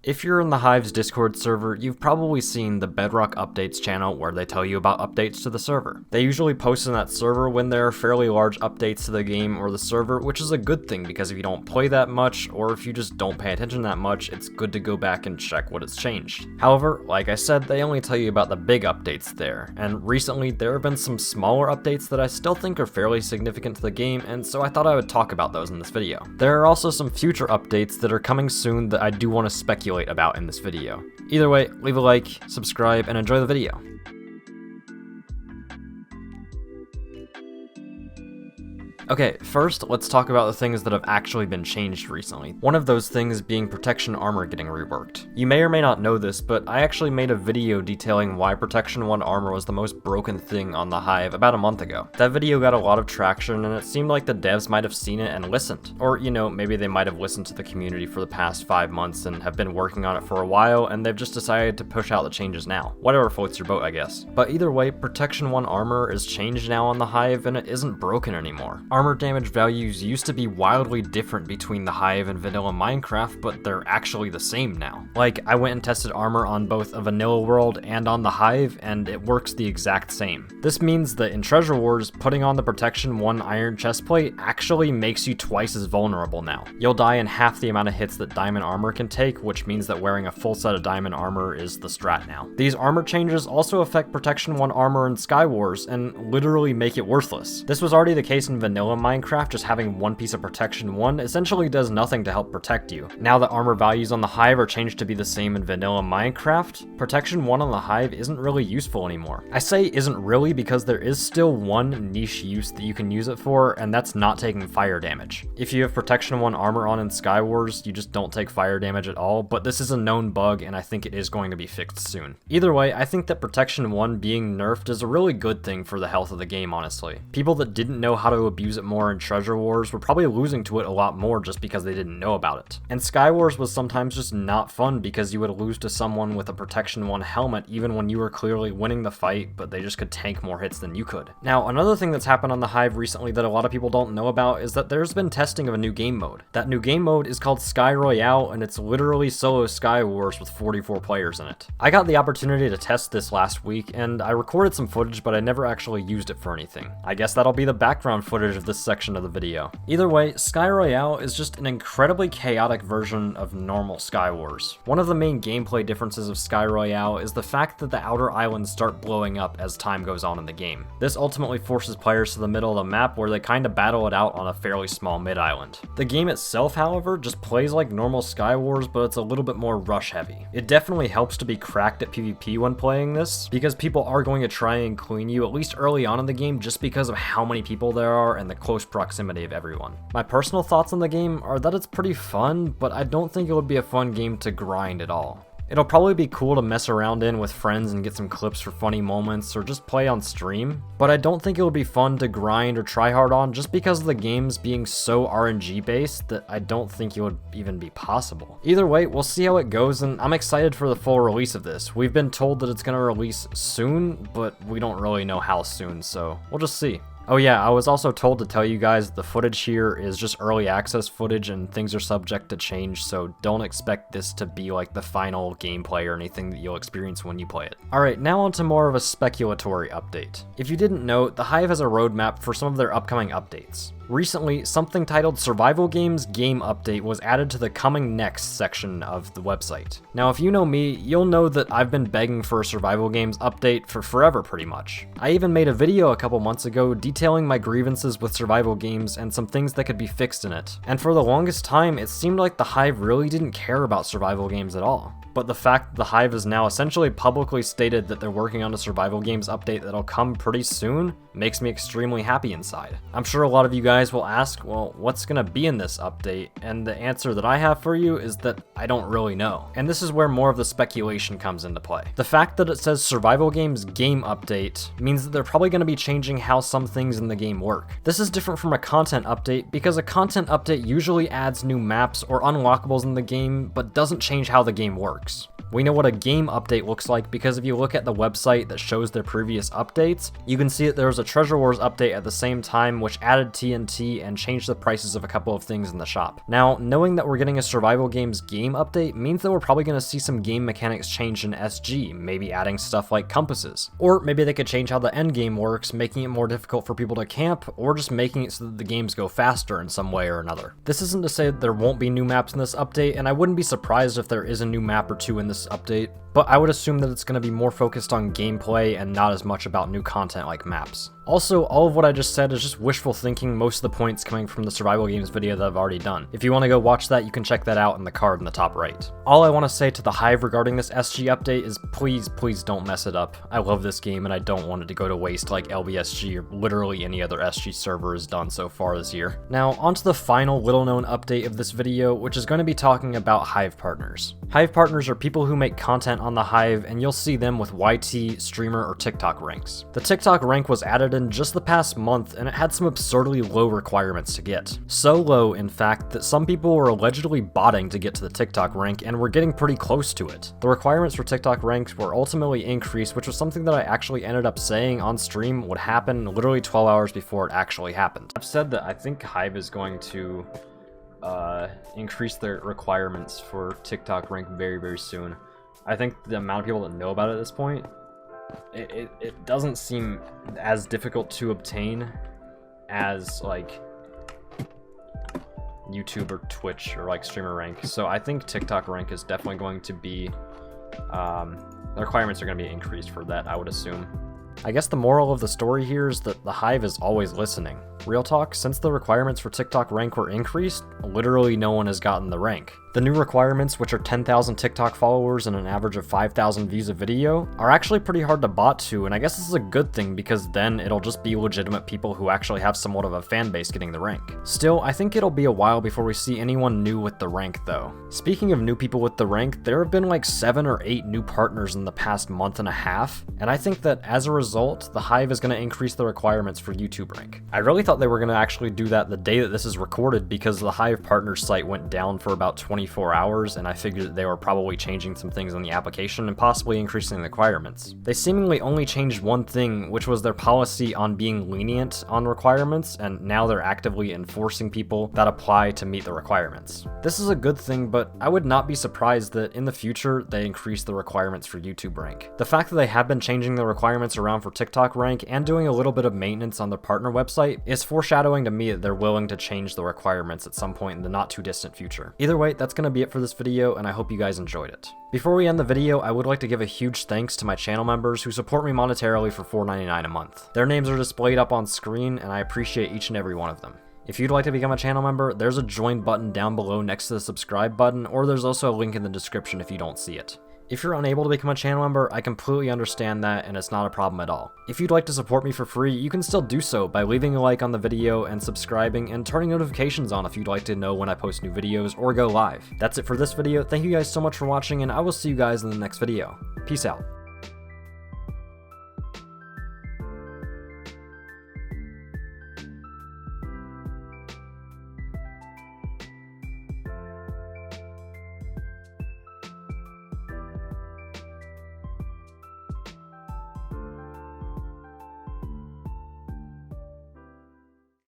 If you're in the Hive's Discord server, you've probably seen the Bedrock updates channel where they tell you about updates to the server. They usually post in that server when there are fairly large updates to the game or the server, which is a good thing because if you don't play that much, or if you just don't pay attention that much, it's good to go back and check what has changed. However, like I said, they only tell you about the big updates there, and recently there have been some smaller updates that I still think are fairly significant to the game, and so I thought I would talk about those in this video. There are also some future updates that are coming soon that I do want to speculate about in this video. Either way, leave a like, subscribe, and enjoy the video. Okay, first, let's talk about the things that have actually been changed recently. One of those things being protection armor getting reworked. You may or may not know this, but I actually made a video detailing why Protection 1 armor was the most broken thing on the Hive about a month ago. That video got a lot of traction, and it seemed like the devs might have seen it and listened. Or, you know, maybe they might have listened to the community for the past 5 months and have been working on it for a while, and they've just decided to push out the changes now. Whatever floats your boat, I guess. But either way, Protection 1 armor is changed now on the Hive, and it isn't broken anymore. Armor damage values used to be wildly different between the Hive and vanilla Minecraft, but they're actually the same now. Like, I went and tested armor on both a vanilla world and on the Hive, and it works the exact same. This means that in Treasure Wars, putting on the Protection 1 iron chestplate actually makes you twice as vulnerable now. You'll die in half the amount of hits that diamond armor can take, which means that wearing a full set of diamond armor is the strat now. These armor changes also affect Protection 1 armor in Sky Wars, and literally make it worthless. This was already the case in vanilla Minecraft. Just having one piece of Protection 1 essentially does nothing to help protect you. Now that armor values on the Hive are changed to be the same in vanilla Minecraft, Protection 1 on the Hive isn't really useful anymore. I say isn't really because there is still one niche use that you can use it for, and that's not taking fire damage. If you have Protection 1 armor on in Sky Wars, you just don't take fire damage at all, but this is a known bug and I think it is going to be fixed soon. Either way, I think that Protection 1 being nerfed is a really good thing for the health of the game, honestly. People that didn't know how to abuse it more in Treasure Wars were probably losing to it a lot more just because they didn't know about it. And Sky Wars was sometimes just not fun because you would lose to someone with a Protection 1 helmet even when you were clearly winning the fight, but they just could tank more hits than you could. Now, another thing that's happened on the Hive recently that a lot of people don't know about is that there's been testing of a new game mode. That new game mode is called Sky Royale, and it's literally solo Sky Wars with 44 players in it. I got the opportunity to test this last week, and I recorded some footage, but I never actually used it for anything. I guess that'll be the background footage of this section of the video. Either way, Sky Royale is just an incredibly chaotic version of normal Sky Wars. One of the main gameplay differences of Sky Royale is the fact that the outer islands start blowing up as time goes on in the game. This ultimately forces players to the middle of the map where they kinda battle it out on a fairly small mid-island. The game itself, however, just plays like normal Sky Wars, but it's a little bit more rush heavy. It definitely helps to be cracked at PvP when playing this, because people are going to try and clean you at least early on in the game just because of how many people there are and the close proximity of everyone. My personal thoughts on the game are that it's pretty fun, but I don't think it would be a fun game to grind at all. It'll probably be cool to mess around in with friends and get some clips for funny moments or just play on stream, but I don't think it would be fun to grind or try hard on just because of the games being so RNG based that I don't think it would even be possible. Either way, we'll see how it goes, and I'm excited for the full release of this. We've been told that it's going to release soon, but we don't really know how soon, so we'll just see. Oh yeah, I was also told to tell you guys the footage here is just early access footage and things are subject to change, so don't expect this to be like the final gameplay or anything that you'll experience when you play it. Alright, now on to more of a speculatory update. If you didn't know, the Hive has a roadmap for some of their upcoming updates. Recently, something titled Survival Games Game Update was added to the Coming Next section of the website. Now, if you know me, you'll know that I've been begging for a Survival Games update for forever pretty much. I even made a video a couple months ago detailing my grievances with survival games and some things that could be fixed in it. And for the longest time, it seemed like the Hive really didn't care about survival games at all. But the fact that the Hive has now essentially publicly stated that they're working on a survival games update that'll come pretty soon makes me extremely happy inside. I'm sure a lot of you guys will ask, well, what's gonna be in this update? And the answer that I have for you is that I don't really know. And this is where more of the speculation comes into play. The fact that it says Survival Games Game Update means that they're probably gonna be changing how some things in the game work. This is different from a content update because a content update usually adds new maps or unlockables in the game, but doesn't change how the game works. We know what a game update looks like because if you look at the website that shows their previous updates, you can see that there was a Treasure Wars update at the same time which added TNT and changed the prices of a couple of things in the shop. Now, knowing that we're getting a survival games game update means that we're probably going to see some game mechanics change in SG, maybe adding stuff like compasses. Or maybe they could change how the end game works, making it more difficult for people to camp, or just making it so that the games go faster in some way or another. This isn't to say that there won't be new maps in this update, and I wouldn't be surprised if there is a new map or two in this update, but I would assume that it's going to be more focused on gameplay and not as much about new content like maps. Also, all of what I just said is just wishful thinking, most of the points coming from the survival games video that I've already done. If you want to go watch that, you can check that out in the card in the top right. All I want to say to the Hive regarding this SG update is please don't mess it up. I love this game and I don't want it to go to waste like LBSG or literally any other SG server has done so far this year. Now, onto the final little known update of this video, which is going to be talking about Hive partners. Hive partners are people who make content on the Hive, and you'll see them with YT, streamer, or TikTok ranks. The TikTok rank was added in just the past month, and it had some absurdly low requirements to get. So low, in fact, that some people were allegedly botting to get to the TikTok rank, and were getting pretty close to it. The requirements for TikTok ranks were ultimately increased, which was something that I actually ended up saying on stream would happen literally 12 hours before it actually happened. I've said that I think Hive is going to increase their requirements for TikTok rank very soon. I think the amount of people that know about it at this point, it doesn't seem as difficult to obtain as like YouTube or Twitch or like streamer rank. So I think TikTok rank is definitely going to be, the requirements are going to be increased for that, I would assume. I guess the moral of the story here is that the Hive is always listening. Real talk, since the requirements for TikTok rank were increased, literally no one has gotten the rank. The new requirements, which are 10,000 TikTok followers and an average of 5,000 views a video, are actually pretty hard to bot to, and I guess this is a good thing because then it'll just be legitimate people who actually have somewhat of a fan base getting the rank. Still, I think it'll be a while before we see anyone new with the rank though. Speaking of new people with the rank, there have been like 7 or 8 new partners in the past month and a half, and I think that as a result, the Hive is going to increase the requirements for YouTube rank. I really thought they were going to actually do that the day that this is recorded because the Hive partners site went down for about 24 hours, and I figured that they were probably changing some things on the application and possibly increasing the requirements. They seemingly only changed one thing, which was their policy on being lenient on requirements, and now they're actively enforcing people that apply to meet the requirements. This is a good thing, but I would not be surprised that in the future they increase the requirements for YouTube rank. The fact that they have been changing the requirements around for TikTok rank and doing a little bit of maintenance on their partner website is foreshadowing to me that they're willing to change the requirements at some point in the not too distant future. Either way, that's going to be it for this video, and I hope you guys enjoyed it. Before we end the video, I would like to give a huge thanks to my channel members who support me monetarily for $4.99 a month. Their names are displayed up on screen, and I appreciate each and every one of them. If you'd like to become a channel member, there's a join button down below next to the subscribe button, or there's also a link in the description if you don't see it. If you're unable to become a channel member, I completely understand that, and it's not a problem at all. If you'd like to support me for free, you can still do so by leaving a like on the video and subscribing and turning notifications on if you'd like to know when I post new videos or go live. That's it for this video. Thank you guys so much for watching, and I will see you guys in the next video. Peace out.